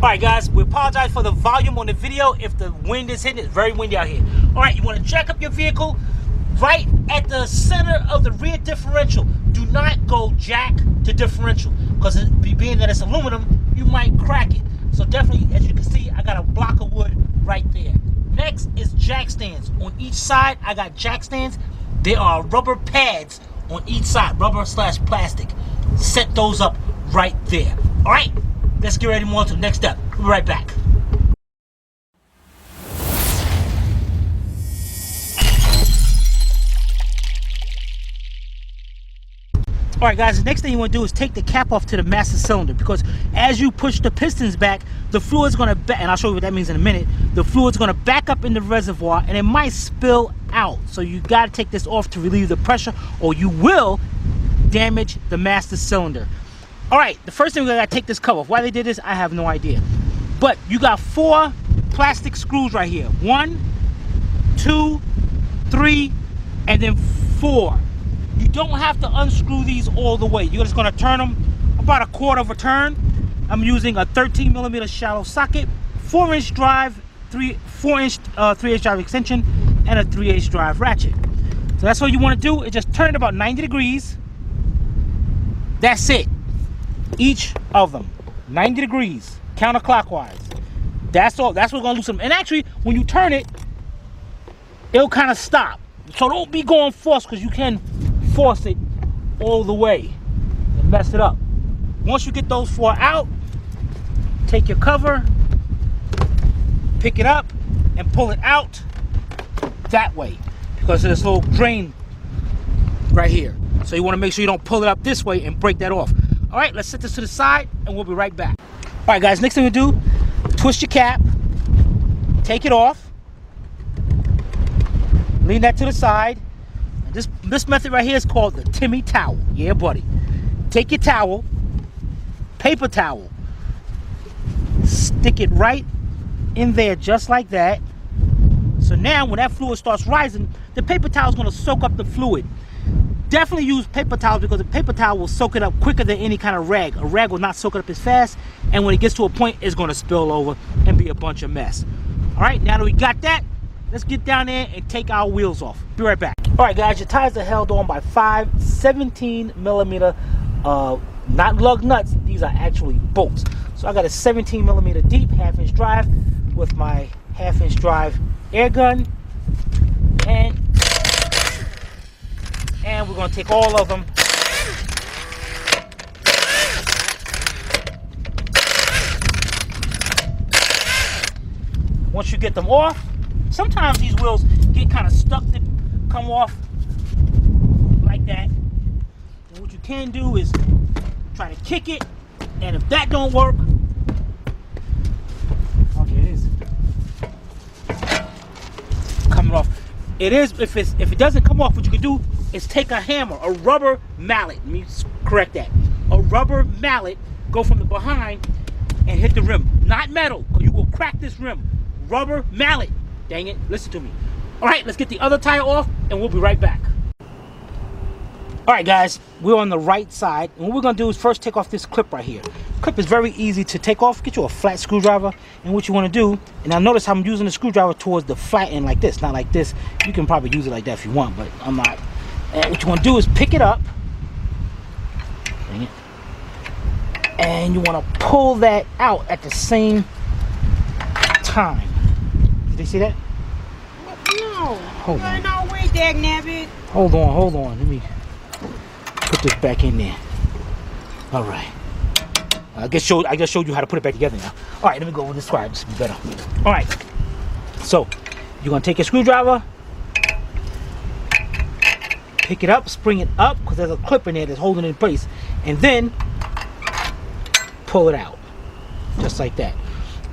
Alright guys, we apologize for the volume on the video if the wind is hitting. It's very windy out here. Alright, you want to jack up your vehicle right at the center of the rear differential. Do not go jack to differential, because being that it's aluminum, you might crack it. So definitely, as you can see, I got a block of wood right there. Next is jack stands. On each side, I got jack stands. There are rubber pads on each side, rubber/plastic. Set those up right there. Alright, let's get ready to move on to the next step. We'll be right back. Alright guys, the next thing you want to do is take the cap off to the master cylinder, because as you push the pistons back, the fluid's going to, and I'll show you what that means in a minute, the fluid's going to back up in the reservoir and it might spill out. So you got to take this off to relieve the pressure, or you will damage the master cylinder. Alright, the first thing we got to take this cover off. Why they did this, I have no idea. But you got 4 plastic screws right here. 1, 2, 3, and then 4. You don't have to unscrew these all the way. You're just going to turn them about a quarter of a turn. I'm using a 13mm shallow socket, 4-inch drive, 4-inch 3/8 drive extension, and a 3/8 drive ratchet. So that's what you want to do, is just turn it about 90 degrees. That's it. Each of them, 90 degrees, counterclockwise. That's all. That's what's going to loosen them. And actually, when you turn it, it'll kind of stop. So don't be going force, because you can force it all the way and mess it up. Once you get those 4 out, take your cover, pick it up, and pull it out that way, because of this little drain right here. So you want to make sure you don't pull it up this way and break that off. All right, let's set this to the side and we'll be right back. All right guys, next thing we do, twist your cap, take it off, lean that to the side. This method right here is called the Timmy towel. Yeah, buddy. Take your towel, paper towel, stick it right in there just like that. So now when that fluid starts rising, the paper towel is going to soak up the fluid. Definitely use paper towels, because the paper towel will soak it up quicker than any kind of rag. A rag will not soak it up as fast, and when it gets to a point, it's going to spill over and be a bunch of mess. All right, now that we got that, let's get down there and take our wheels off. Be right back. All right, guys, your tires are held on by 5 17mm, not lug nuts. These are actually bolts. So I got a 17mm deep 1/2-inch drive with my 1/2-inch drive air gun, and we're gonna take all of them. Once you get them off, sometimes these wheels get kind of stuck to come off like that. And what you can do is try to kick it, and if that don't work, okay, it is coming off. It is, if it doesn't come off, what you can do is take a hammer, a rubber mallet. Let me correct that. A rubber mallet, go from the behind and hit the rim. Not metal, because you will crack this rim. Rubber mallet. Dang it, listen to me. All right, let's get the other tire off and we'll be right back. All right, guys, we're on the right side. And what we're gonna do is first take off this clip right here. Clip is very easy to take off. Get you a flat screwdriver, and what you wanna do, and now notice how I'm using the screwdriver towards the flat end like this, not like this. You can probably use it like that if you want, but I'm not. And what you wanna do is pick it up. Dang it. And you wanna pull that out at the same time. Did you see that? No. Hold on. No way, dagnabbit. Hold on. Let me put this back in there. All right. I just showed you how to put it back together now. All right, let me go with this square. This will be better. All right. So you're gonna take your screwdriver, pick it up, spring it up, because there's a clip in there that's holding it in place, and then pull it out, just like that.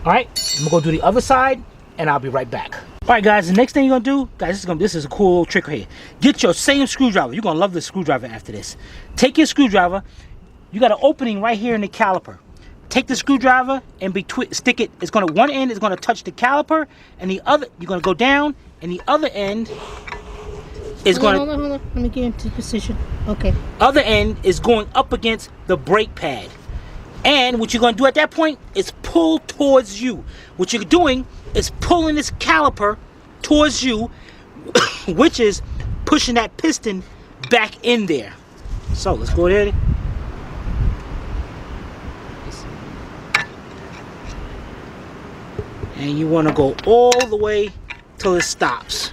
All right. I'm gonna go do the other side, and I'll be right back. All right, guys, the next thing you're gonna do, guys, this is a cool trick right here. Get your same screwdriver. You're gonna love this screwdriver after this. Take your screwdriver. You got an opening right here in the caliper. Take the screwdriver and stick it. It's gonna, one end is gonna touch the caliper, and the other, you're gonna go down, and the other end is going to... Hold on. Let me get into position. Okay. Other end is going up against the brake pad. And what you're going to do at that point is pull towards you. What you're doing is pulling this caliper towards you, which is pushing that piston back in there. So let's go there. And you want to go all the way till it stops.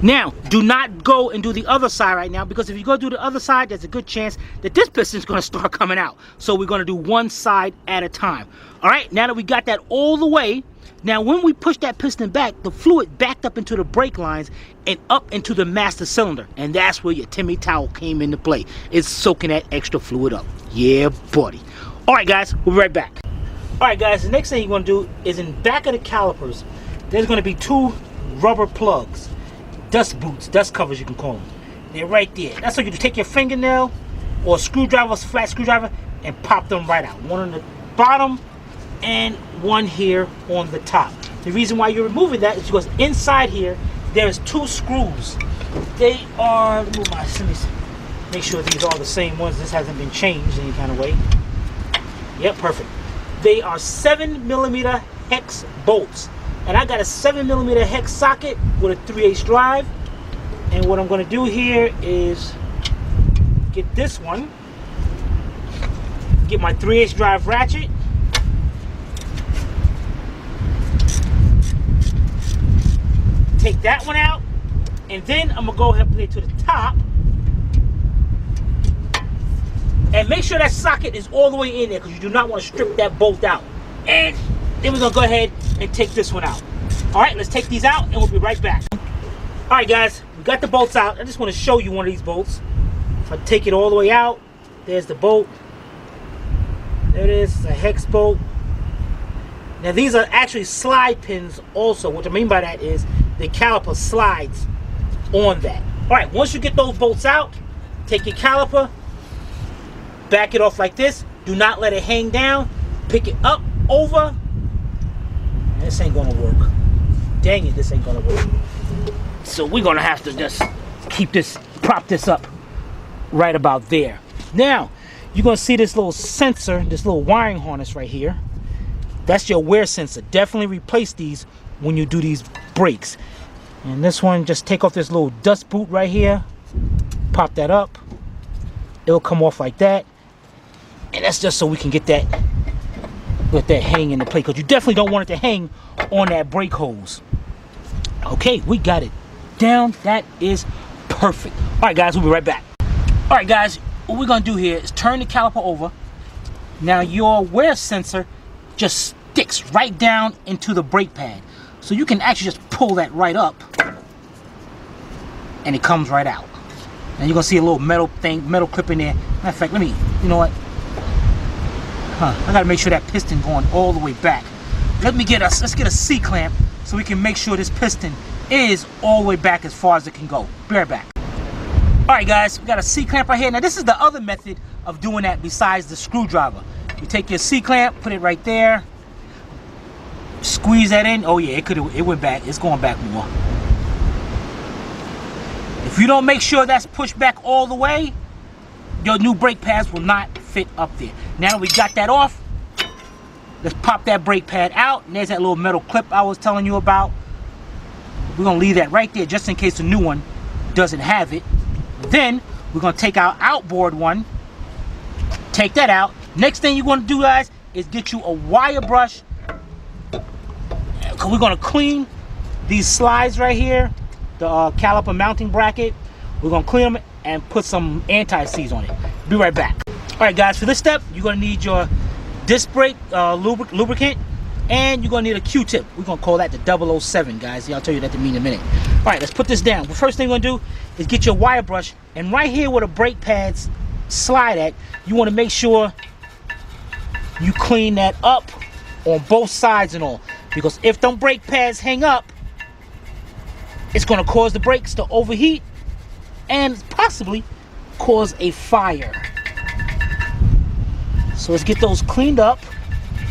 Now, do not go and do the other side right now, because if you go do the other side, there's a good chance that this piston's going to start coming out. So we're going to do one side at a time. All right, now that we got that all the way, now when we push that piston back, the fluid backed up into the brake lines and up into the master cylinder. And that's where your Timmy towel came into play. It's soaking that extra fluid up. Yeah, buddy. All right, guys, we'll be right back. All right, guys, the next thing you're going to do is in back of the calipers, there's going to be 2 rubber plugs. Dust boots, dust covers you can call them. They're right there. That's what you do. Take your fingernail or a screwdriver, flat screwdriver, and pop them right out. One on the bottom and one here on the top. The reason why you're removing that is because inside here there's 2 screws. They are, let me make sure these are the same ones. This hasn't been changed in any kind of way. Yep, perfect. They are 7mm hex bolts. And I got a 7mm hex socket with a 3/8 drive. And what I'm going to do here is get this one, get my 3/8 drive ratchet, take that one out, and then I'm going to go ahead and put it to the top. And make sure that socket is all the way in there, because you do not want to strip that bolt out. And then we're going to go ahead and take this one out. All right, let's take these out and we'll be right back. All right, guys, we got the bolts out. I just want to show you one of these bolts. If I take it all the way out, there's the bolt. There it is, it's a hex bolt. Now these are actually slide pins also. What I mean by that is the caliper slides on that. All right, once you get those bolts out, take your caliper, back it off like this. Do not let it hang down. Pick it up, over. This ain't gonna work. Dang it, this ain't gonna work. So we're gonna have to just keep this, prop this up right about there. Now, you're gonna see this little sensor, this little wiring harness right here. That's your wear sensor. Definitely replace these when you do these brakes. And this one, just take off this little dust boot right here. Pop that up. It'll come off like that. And that's just so we can get that, let that hang into place, because you definitely don't want it to hang on that brake hose. Okay, we got it down. That is perfect. All right, guys, we'll be right back. All right, guys, what we're gonna do here is turn the caliper over. Now your wear sensor just sticks right down into the brake pad, so you can actually just pull that right up and it comes right out. And you're gonna see a little metal thing, metal clip in there. Matter of fact, let me, you know what? I gotta make sure that piston going all the way back. Let's get a C-clamp so we can make sure this piston is all the way back as far as it can go. Be right back. All right, guys, we got a C-clamp right here. Now this is the other method of doing that besides the screwdriver. You take your C-clamp, put it right there, squeeze that in. Oh yeah, it went back. It's going back more. If you don't make sure that's pushed back all the way, your new brake pads will not fit up there. Now that we got that off, let's pop that brake pad out. And there's that little metal clip I was telling you about. We're gonna leave that right there just in case the new one doesn't have it. Then we're gonna take our outboard one, take that out. Next thing you're gonna do, guys, is get you a wire brush, because we're gonna clean these slides right here, the caliper mounting bracket. We're gonna clean them and put some anti-seize on it. Be right back. All right, guys, for this step, you're gonna need your disc brake lubricant, and you're gonna need a Q-tip. We're gonna call that the 007, guys. I'll tell you that to me in a minute. All right, let's put this down. The first thing we're gonna do is get your wire brush, and right here where the brake pads slide at, you wanna make sure you clean that up on both sides and all, because if them brake pads hang up, it's gonna cause the brakes to overheat and possibly cause a fire. So let's get those cleaned up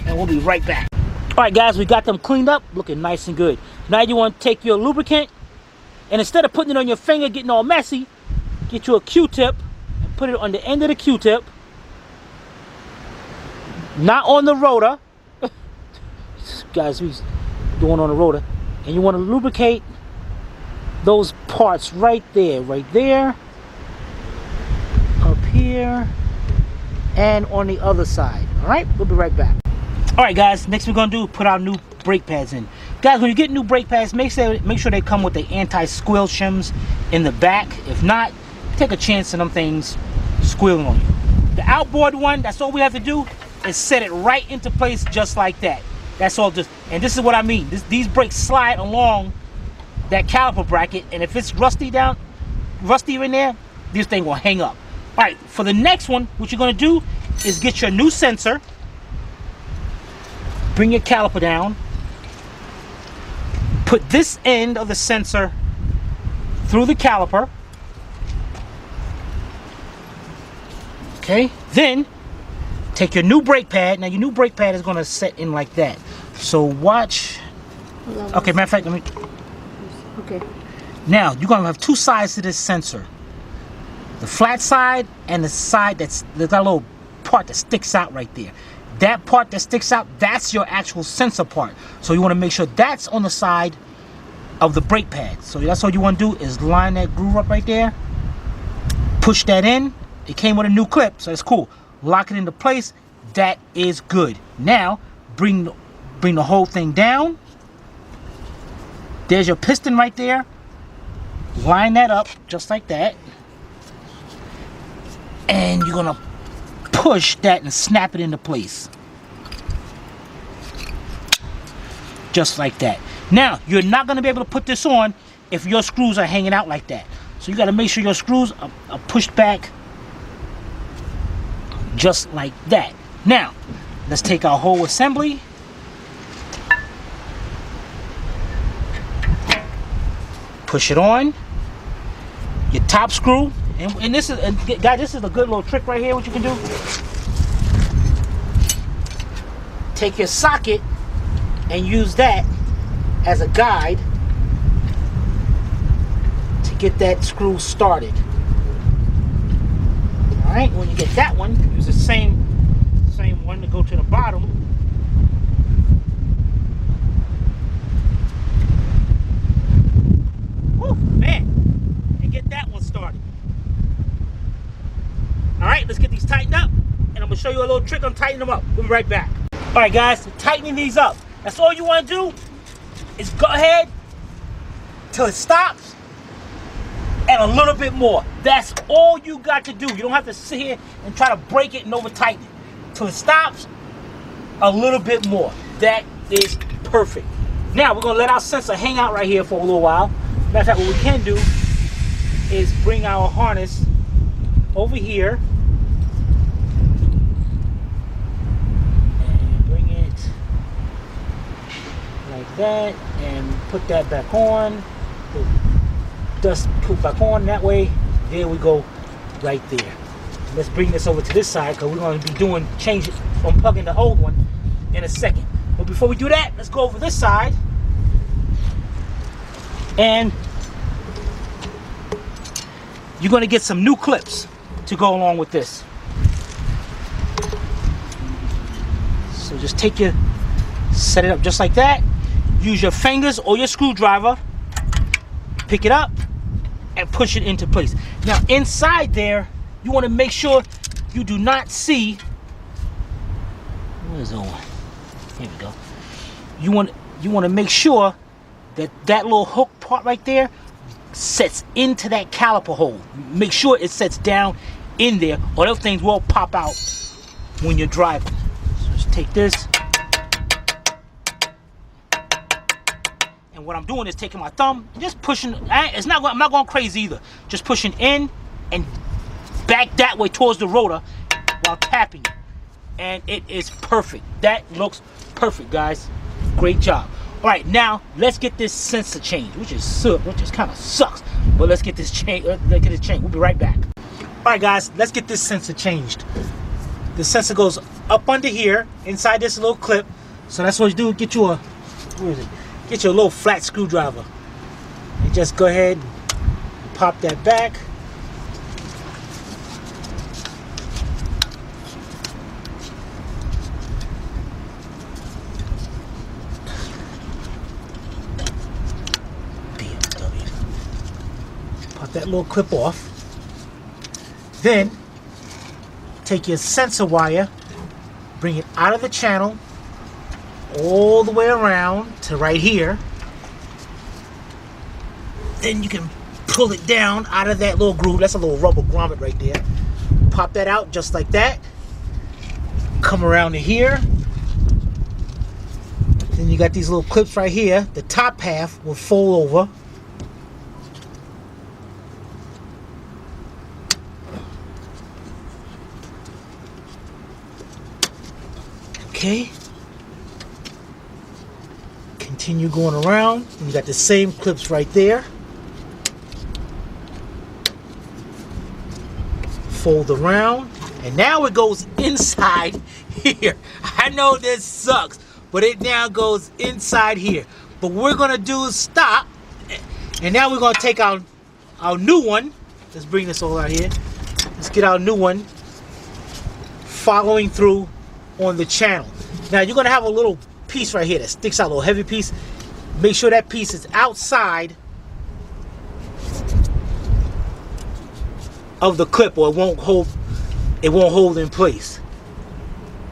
and we'll be right back. All right, guys, we got them cleaned up, looking nice and good. Now you want to take your lubricant, and instead of putting it on your finger getting all messy, get you a Q-tip put it on the end of the Q-tip, not on the rotor. Guys, we're doing on the rotor. And you want to lubricate those parts right there, up here, and on the other side. All right, we'll be right back. All right, guys, next we're gonna do put our new brake pads in. Guys, when you get new brake pads, make sure they come with the anti-squill shims in the back. If not, take a chance on them things squealing on you. The outboard one, that's all we have to do is set it right into place just like that. That's all. Just, and this is what I mean. These brakes slide along that caliper bracket, and if it's rusty in there, this thing will hang up. All right, for the next one, what you're gonna do is get your new sensor, bring your caliper down, put this end of the sensor through the caliper. Okay, then take your new brake pad. Now your new brake pad is gonna set in like that. So watch. Okay, matter of fact, let me. Okay. Now you're gonna have two sides to this sensor. The flat side and the side there's that little part that sticks out right there. That part that sticks out, that's your actual sensor part. So you want to make sure that's on the side of the brake pad. So that's all you want to do is line that groove up right there. Push that in. It came with a new clip, so it's cool. Lock it into place. That is good. Now bring the whole thing down. There's your piston right there. Line that up just like that. And you're gonna push that and snap it into place. Just like that. Now, you're not gonna be able to put this on if your screws are hanging out like that. So you gotta make sure your screws are pushed back just like that. Now, let's take our whole assembly. Push it on. Your top screw. And this is, guys, this is a good little trick right here. What you can do? Take your socket and use that as a guide to get that screw started. All right. When you get that one, use the same one to go to the bottom. Woo, man! And get that one started. Alright, let's get these tightened up, and I'm going to show you a little trick on tightening them up. We'll be right back. Alright guys, tightening these up. That's all you want to do is go ahead till it stops and a little bit more. That's all you got to do. You don't have to sit here and try to break it and over tighten it. Till it stops, a little bit more. That is perfect. Now we're going to let our sensor hang out right here for a little while. Matter of fact, what we can do is bring our harness over here and bring it like that and put that back on. Put dust put back on that way. There we go, right there. Let's bring this over to this side because we're going to be doing change it, unplugging the old one in a second. But before we do that, let's go over this side. And you're going to get some new clips to go along with this. So just set it up just like that. Use your fingers or your screwdriver, pick it up and push it into place. Now inside there, you want to make sure you do not see, where's the one? Here we go. You want to make sure that little hook part right there sets into that caliper hole. Make sure it sets down in there, or those things will pop out when you're driving. So just take this, and what I'm doing is taking my thumb and just pushing. I'm not going crazy either. Just pushing in and back that way towards the rotor while tapping it, and it is perfect. That looks perfect, guys. Great job. All right, now let's get this sensor changed, which is kind of sucks. But let's get this change. We'll be right back. All right, guys, let's get this sensor changed. The sensor goes up under here, inside this little clip. So that's what you do. Get you a, Get your little flat screwdriver, and just go ahead and pop that back. that little clip off. Then take your sensor wire, bring it out of the channel all the way around to right here. Then you can pull it down out of that little groove. That's a little rubber grommet right there. Pop that out just like that. Come around to here. Then you got these little clips right here. The top half will fold over. Okay. Continue going around. You got the same clips right there. Fold around. And now it goes inside here. I know this sucks, but it now goes inside here. But what we're gonna do is stop. And now we're gonna take our new one. Let's bring this all out here. Let's get our new one following through on the channel. Now you're gonna have a little piece right here that sticks out, a little heavy piece. Make sure that piece is outside of the clip, or it won't hold in place.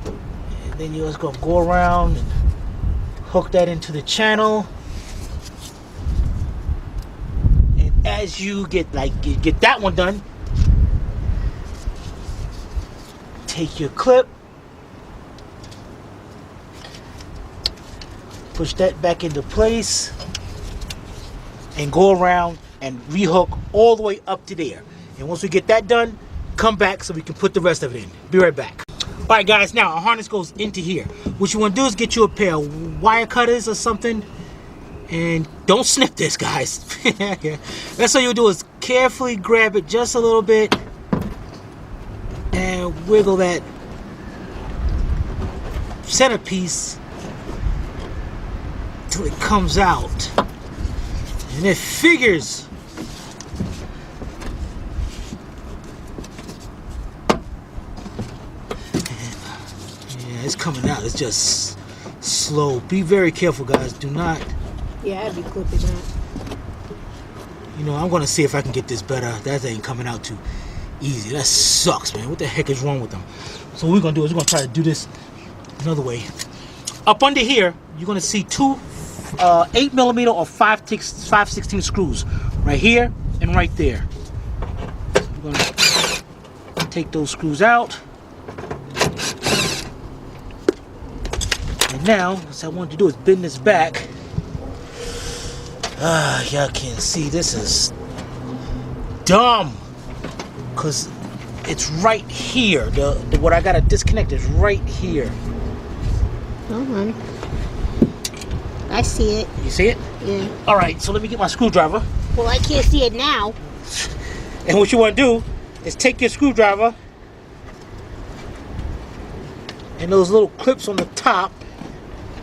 And then you're just gonna go around and hook that into the channel. And as you get that one done, take your clip, push that back into place, and go around and rehook all the way up to there. And once we get that done, come back so we can put the rest of it in. Be right back. All right, guys, now our harness goes into here. What you want to do is get you a pair of wire cutters or something, and don't snip this, guys. That's all you'll do is carefully grab it just a little bit and wiggle that centerpiece till it comes out. And it figures. It's coming out. It's just slow. Be very careful, guys. Do not. Yeah, I'd be clipping that. You know, I'm gonna see if I can get this better. That ain't coming out too easy. That sucks, man. What the heck is wrong with them? So what we're gonna do is we're gonna try to do this another way. Up under here, you're gonna see two 8mm or 5/16 screws right here and right there. We're gonna take those screws out. And now, what I want to do is bend this back. Y'all can't see, this is dumb, because it's right here. What I gotta disconnect is right here. honey. I see it. You see it? Yeah. All right, so let me get my screwdriver. Well, I can't see it now. And what you want to do is take your screwdriver and those little clips on the top,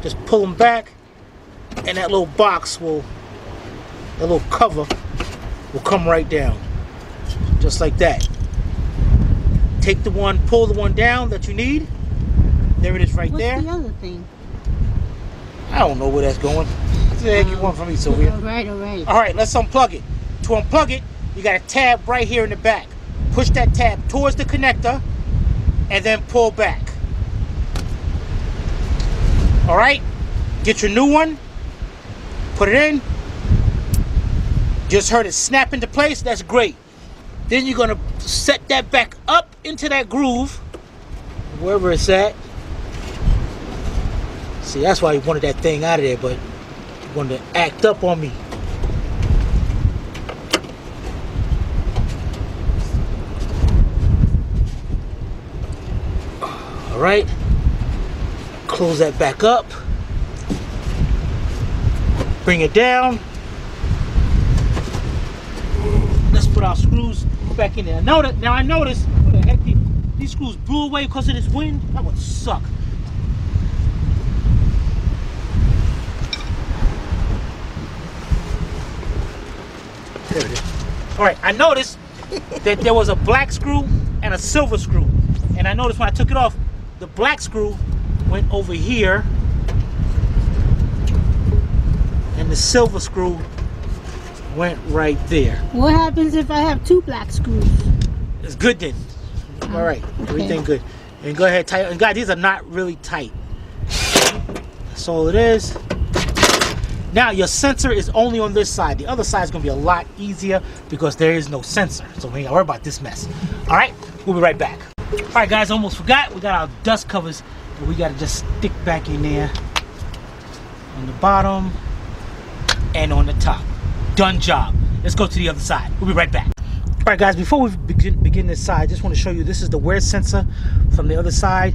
just pull them back, and that little box will, that little cover will come right down, just like that. Take the one, pull the one down that you need. There it is right there. What's the other thing? I don't know where that's going. What the heck you want from me, Sylvia? All right. All right, let's unplug it. To unplug it, you got a tab right here in the back. Push that tab towards the connector and then pull back. All right, get your new one, put it in. Just heard it snap into place. That's great. Then you're gonna set that back up into that groove, wherever it's at. See, that's why he wanted that thing out of there, but he wanted to act up on me. All right, close that back up, bring it down. Let's put our screws back in there. Now I noticed, what the heck, these screws blew away because of this wind. That would suck. There it is. All right, I noticed that there was a black screw and a silver screw. And I noticed when I took it off, the black screw went over here and the silver screw Went right there. What happens if I have 2 black screws? It's good then. All right, everything good. And go ahead, tighten. And guys, these are not really tight. That's all it is. Now your sensor is only on this side. The other side is going to be a lot easier because there is no sensor. So we ain't gotta worry about this mess. All right, we'll be right back. All right, guys, almost forgot. We got our dust covers that we got to just stick back in there on the bottom and on the top. Done job. Let's go to the other side. We'll be right back. All right, guys, before we begin this side, I just want to show you this is the wear sensor from the other side.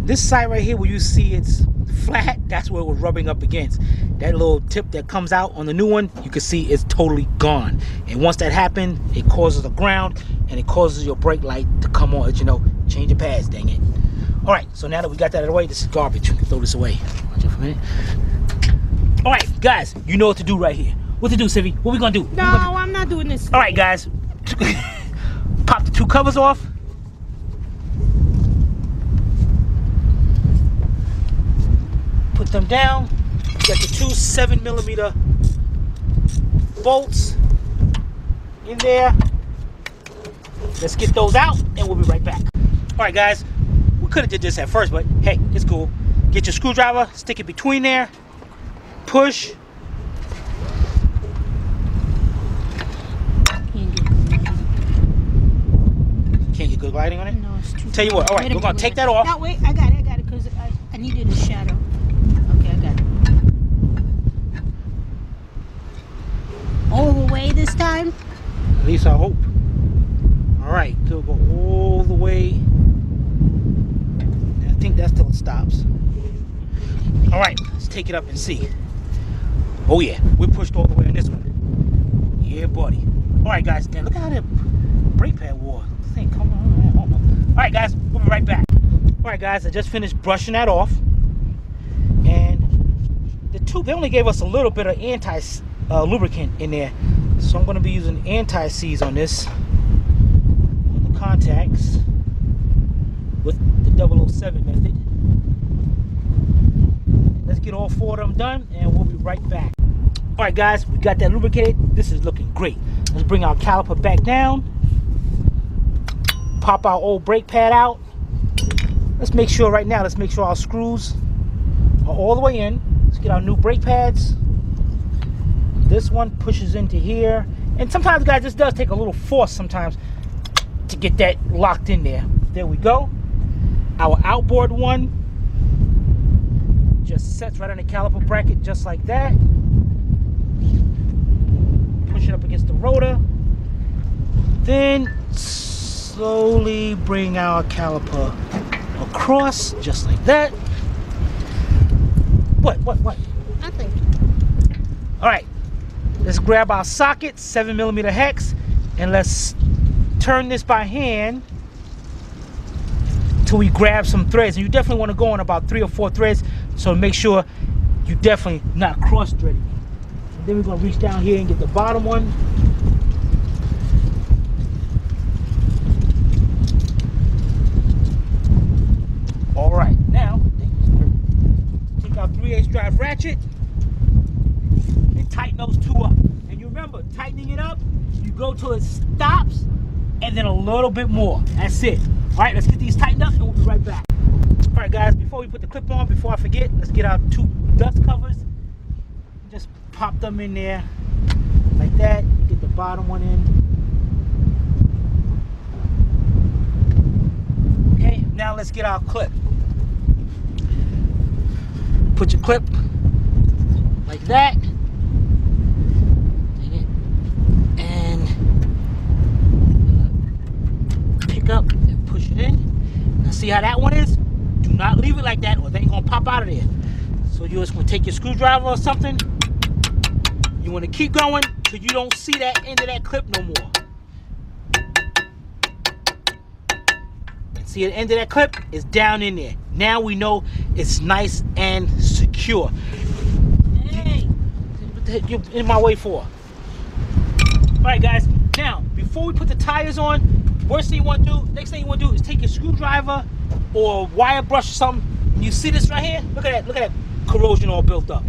This side right here where you see it's flat, that's where we're rubbing up against. That little tip that comes out on the new one, you can see it's totally gone. And once that happens, it causes the ground and it causes your brake light to come on. You know, change your pads, dang it. All right, so now that we got that out of the way, this is garbage. We can throw this away. Watch it for a minute. All right, guys, you know what to do right here. What to do, Sivvy? What we gonna do? No, I'm not doing this. All right, guys. Pop the 2 covers off. Put them down. You got the 2 7mm bolts in there. Let's get those out and we'll be right back. All right, guys. We could have did this at first, but hey, it's cool. Get your screwdriver, stick it between there, push. Can't get good lighting on it? No, it's too. Tell you what, all right, we're gonna take that off. No, wait, I got it, because I needed a shadow. Okay, I got it. All the way this time? At least I hope. All right, so go all the way. And I think that's till it stops. All right, let's take it up and see. Oh yeah, we're pushed all the way on this one. Yeah, buddy. All right, guys, damn, look how that brake pad wore. Thing, come on. All right, guys, we'll be right back. All right, guys, I just finished brushing that off. And the tube, they only gave us a little bit of lubricant in there. So I'm going to be using anti-seize on this. On the contacts. With the 007 method. Let's get all 4 of them done and we'll be right back. All right, guys, we got that lubricated. This is looking great. Let's bring our caliper back down. Pop our old brake pad out. Let's make sure right now, let's make sure our screws are all the way in. Let's get our new brake pads. This one pushes into here. And sometimes, guys, this does take a little force sometimes to get that locked in there. There we go. Our outboard one just sets right on the caliper bracket just like that. Push it up against the rotor. Then slowly bring our caliper across just like that. What? Nothing. All right, let's grab our socket, 7mm hex, and let's turn this by hand till we grab some threads. And you definitely want to go on about 3 or 4 threads, so make sure you definitely not cross-threading. And then we're gonna reach down here and get the bottom one. All right, now take our 3/8 drive ratchet and tighten those 2 up. And you remember, tightening it up, you go till it stops and then a little bit more. That's it. All right, let's get these tightened up and we'll be right back. All right, guys, before we put the clip on, before I forget, let's get our 2 dust covers. Just pop them in there like that. Get the bottom one in. Okay, now let's get our clip. Put your clip like that. And pick up and push it in. Now see how that one is? Do not leave it like that or they ain't gonna pop out of there. So you're just gonna take your screwdriver or something. You wanna keep going till you don't see that end of that clip no more. See, the end of that clip is down in there. Now we know it's nice and secure. Hey, what you're in my way for? All right, guys. Now, before we put the tires on, next thing you want to do is take your screwdriver or wire brush or something. You see this right here? Look at that corrosion all built up.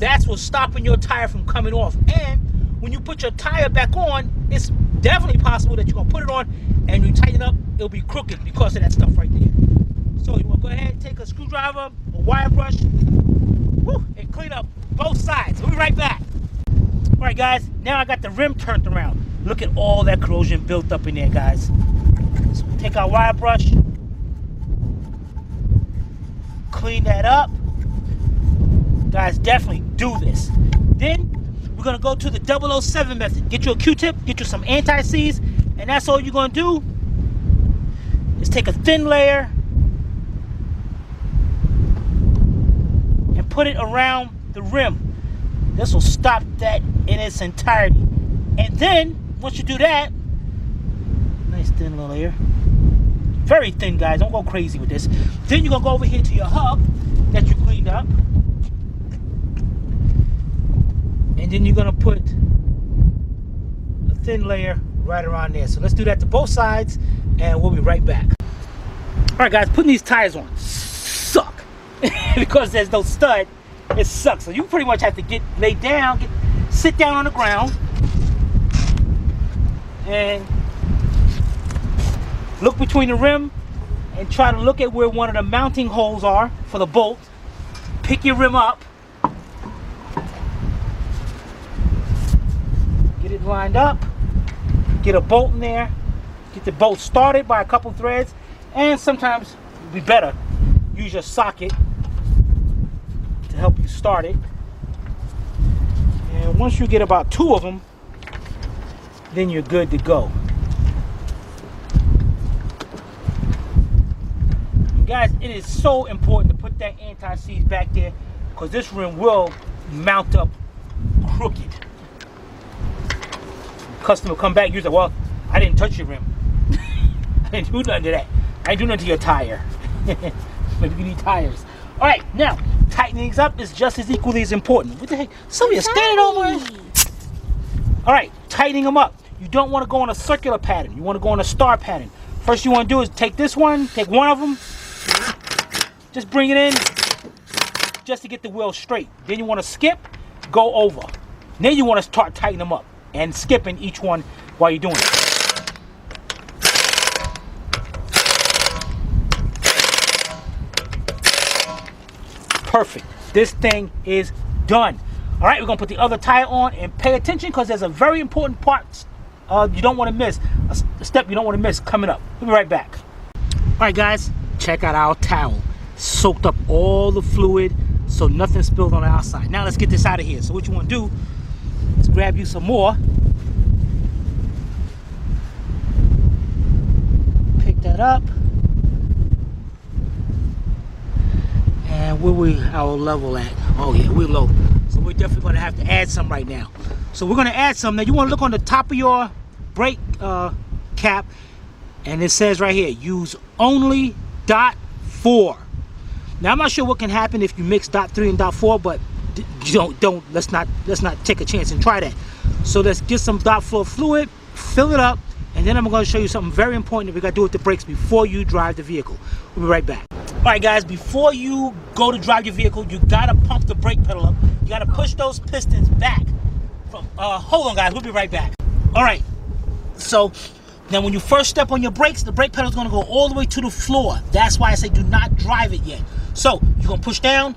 That's what's stopping your tire from coming off. And when you put your tire back on, it's definitely possible that you're gonna put it on and you tighten it up, it'll be crooked because of that stuff right there. So you wanna go ahead and take a screwdriver, a wire brush, woo, and clean up both sides. We'll be right back. All right, guys, now I got the rim turned around. Look at all that corrosion built up in there, guys. So take our wire brush, clean that up. Guys, definitely do this. Then we're gonna go to the 007 method. Get you a Q-tip, get you some anti-seize, and that's all you're gonna do is take a thin layer and put it around the rim. This will stop that in its entirety. And then, once you do that, nice thin little layer. Very thin, guys, don't go crazy with this. Then you're gonna go over here to your hub that you cleaned up. And then you're gonna put a thin layer right around there. So let's do that to both sides and we'll be right back. All right, guys, putting these tires on suck because there's no stud. It sucks. So you pretty much have to lay down, sit down on the ground and look between the rim and try to look at where one of the mounting holes are for the bolt. Pick your rim up. Get it lined up. Get a bolt in there. Get the bolt started by a couple threads. And sometimes it'd be better, use your socket to help you start it. And once you get about 2 of them, then you're good to go. Guys, it is so important to put that anti-seize back there because this rim will mount up crooked. Customer come back, you say, well, I didn't touch your rim. I didn't do nothing to that. I didn't do nothing to your tire. But you need tires. All right, now, tightening these up is just as equally as important. What the heck? Sylvia, stand over. All right, tightening them up. You don't want to go on a circular pattern. You want to go on a star pattern. First you want to do is take this one, take one of them, just bring it in just to get the wheel straight. Then you want to skip, go over. Then you want to start tightening them up and skipping each one while you're doing it. Perfect. This thing is done. All right, we're gonna put the other tire on and pay attention because there's a very important part you don't want to miss, a step you don't want to miss coming up. We'll be right back. All right, guys, check out our towel. Soaked up all the fluid so nothing spilled on the outside. Now let's get this out of here. So what you want to do is grab you some more. Pick that up. And where we our level at? Oh yeah, we're low. So we're definitely going to have to add some right now. So we're going to add some. Now you want to look on the top of your brake cap, and it says right here, use only .4. Now I'm not sure what can happen if you mix .3 and .4, but let's not take a chance and try that. So let's get some .4 fluid, fill it up, and then I'm going to show you something very important that we got to do with the brakes before you drive the vehicle. We'll be right back. All right, guys, before you go to drive your vehicle, you got to pump the brake pedal up. You got to push those pistons back. Hold on, guys, we'll be right back. All right, so now when you first step on your brakes, the brake pedal is going to go all the way to the floor. That's why I say do not drive it yet. So you're going to push down.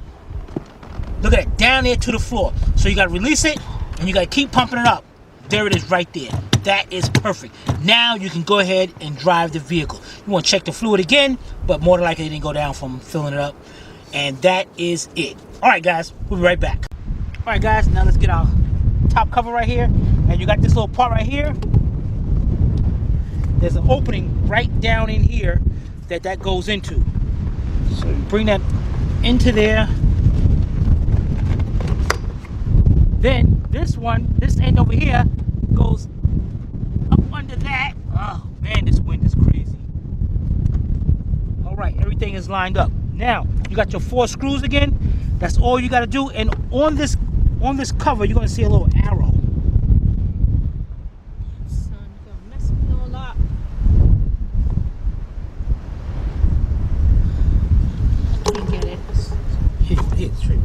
Look at it, down there to the floor. So you got to release it, and you got to keep pumping it up. There it is right there. That is perfect. Now you can go ahead and drive the vehicle. You want to check the fluid again, but more than likely it didn't go down from filling it up. And that is it. All right, guys, we'll be right back. All right, guys, now let's get our top cover right here. And you got this little part right here. There's an opening right down in here that goes into. So you bring that into there. Then this end over here goes up under that. Oh man, this wind is crazy. All right, everything is lined up. Now you got your 4 screws again. That's all you got to do. And on this cover, you're gonna see a little arrow. Son, you're gonna mess me all up. I can't get it. Hit straight.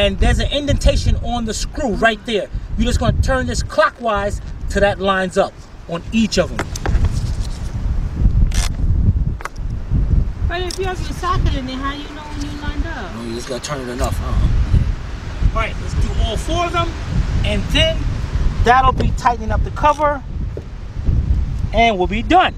and there's an indentation on the screw right there. You're just going to turn this clockwise till that lines up on each of them. But if you have your socket in there, how you know when you lined up? No, you just got to turn it enough. All right, let's do all 4 of them, and then that'll be tightening up the cover, and we'll be done.